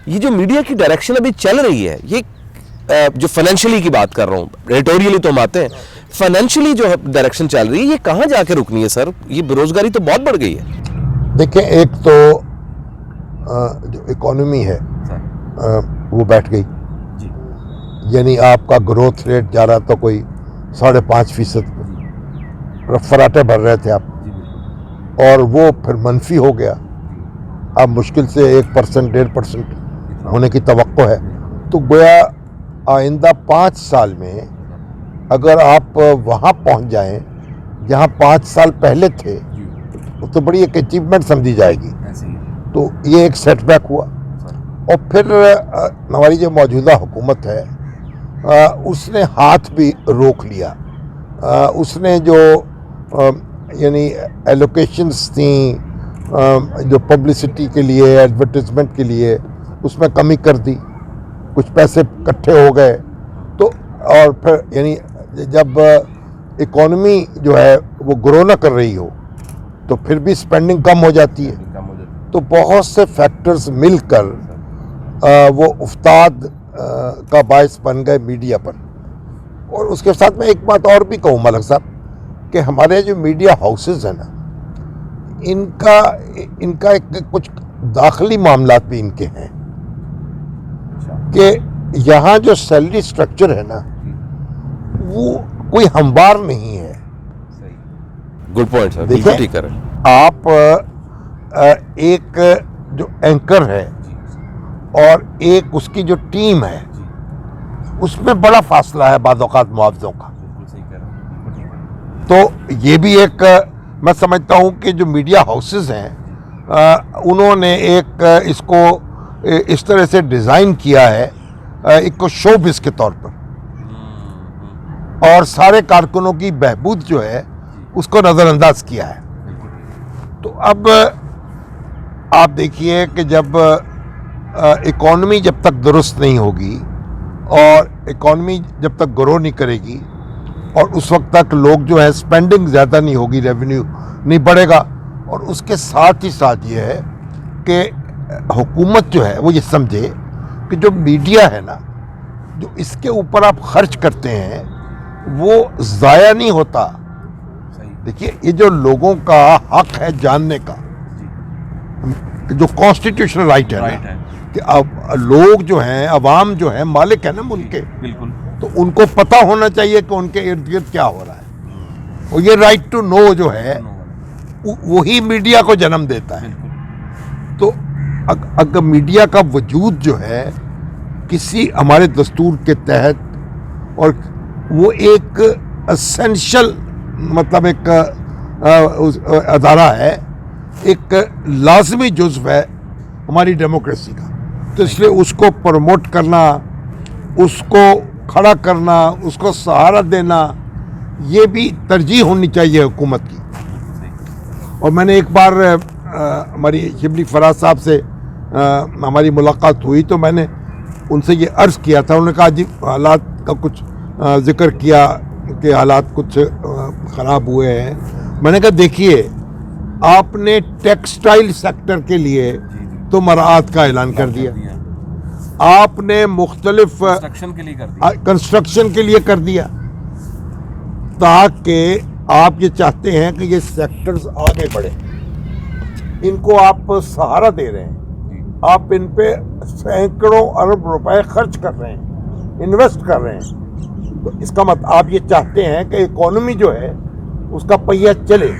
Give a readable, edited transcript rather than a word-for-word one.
یہ جو میڈیا کی ڈائریکشن ابھی چل رہی ہے، یہ جو فائنینشلی کی بات کر رہا ہوں، ایڈیٹوریلی تو ہم آتے ہیں، فائنینشلی جو ڈائریکشن چل رہی ہے یہ کہاں جا کے رکنی ہے سر؟ یہ بے روزگاری تو بہت بڑھ گئی ہے۔ دیکھیں، ایک تو جو اکانومی ہے وہ بیٹھ گئی، یعنی آپ کا گروتھ ریٹ جا رہا تھا کوئی 5.5%، فراٹے بھر رہے تھے آپ، اور وہ پھر منفی ہو گیا، اب مشکل سے 1%، 1.5% ہونے کی توقع ہے۔ تو گویا آئندہ 5 سال میں اگر آپ وہاں پہنچ جائیں جہاں 5 سال پہلے تھے تو بڑی ایک اچیومنٹ سمجھی جائے گی۔ تو یہ ایک سیٹ بیک ہوا، اور پھر ہماری جو موجودہ حکومت ہے اس نے ہاتھ بھی روک لیا، اس نے جو یعنی ایلوکیشنز تھیں جو پبلسٹی کے لیے، ایڈورٹیزمنٹ کے لیے، اس میں کمی کر دی، کچھ پیسے اکٹھے ہو گئے۔ تو اور پھر یعنی جب اکانومی جو ہے وہ گرو نہ کر رہی ہو تو پھر بھی سپینڈنگ کم ہو جاتی ہے۔ تو بہت سے فیکٹرز مل کر وہ افتاد کا باعث بن گئے میڈیا پر۔ اور اس کے ساتھ میں ایک بات اور بھی کہوں ملک صاحب، کہ ہمارے جو میڈیا ہاؤسز ہیں نا، ان کا ایک کچھ داخلی معاملات بھی ان کے ہیں، کہ یہاں جو سیلری سٹرکچر ہے نا وہ کوئی ہموار نہیں ہے۔ گڈ پوائنٹ سر، دیکھیں، ٹھیک ہے۔ آپ ایک جو اینکر ہے اور ایک اس کی جو ٹیم ہے اس میں بڑا فاصلہ ہے بعض اوقات معاوضوں کا۔ تو یہ بھی ایک میں سمجھتا ہوں کہ جو میڈیا ہاؤسز ہیں انہوں نے ایک اس کو اس طرح سے ڈیزائن کیا ہے ایک کو شو بز کے طور پر، اور سارے کارکنوں کی بہبود جو ہے اس کو نظر انداز کیا ہے۔ تو اب آپ دیکھیے کہ جب اکانومی جب تک درست نہیں ہوگی اور اکانومی جب تک گرو نہیں کرے گی اور اس وقت تک لوگ جو ہے سپینڈنگ زیادہ نہیں ہوگی، ریونیو نہیں بڑھے گا، اور اس کے ساتھ ہی ساتھ یہ ہے کہ حکومت جو ہے وہ یہ سمجھے کہ جو میڈیا ہے نا، جو اس کے اوپر آپ خرچ کرتے ہیں وہ ضائع نہیں ہوتا۔ دیکھیے، یہ جو لوگوں کا حق ہے جاننے کا، جو کانسٹیٹیوشنل رائٹ ہے نا، کہ اب لوگ جو ہیں، عوام جو ہیں، مالک ہیں نا ملک کے، تو ان کو پتہ ہونا چاہیے کہ ان کے ارد گرد کیا ہو رہا ہے، اور یہ رائٹ ٹو نو جو ہے وہی میڈیا کو جنم دیتا ہے۔ تو اگر میڈیا کا وجود جو ہے کسی ہمارے دستور کے تحت، اور وہ ایک اسینشل مطلب ایک ادارہ ہے، ایک لازمی جزو ہے ہماری ڈیموکریسی کا، تو اس لیے اس کو پروموٹ کرنا، اس کو کھڑا کرنا، اس کو سہارا دینا، یہ بھی ترجیح ہونی چاہیے حکومت کی۔ اور میں نے ایک بار ہماری شبلی فراز صاحب سے ہماری ملاقات ہوئی تو میں نے ان سے یہ عرض کیا تھا، انہوں نے کہا جی حالات کا کچھ ذکر کیا کہ حالات کچھ خراب ہوئے ہیں۔ میں نے کہا دیکھیے، آپ نے ٹیکسٹائل سیکٹر کے لیے تو مراعات کا اعلان کر دیا، آپ نے مختلف کنسٹرکشن کے لیے کر دیا، تاکہ آپ یہ چاہتے ہیں کہ یہ سیکٹرز آگے بڑھیں، ان کو آپ سہارا دے رہے ہیں، آپ ان پہ سینکڑوں ارب روپے خرچ کر رہے ہیں، انویسٹ کر رہے ہیں۔ تو اس کا مطلب آپ یہ چاہتے ہیں کہ اکانومی جو ہے اس کا پہیہ چلے،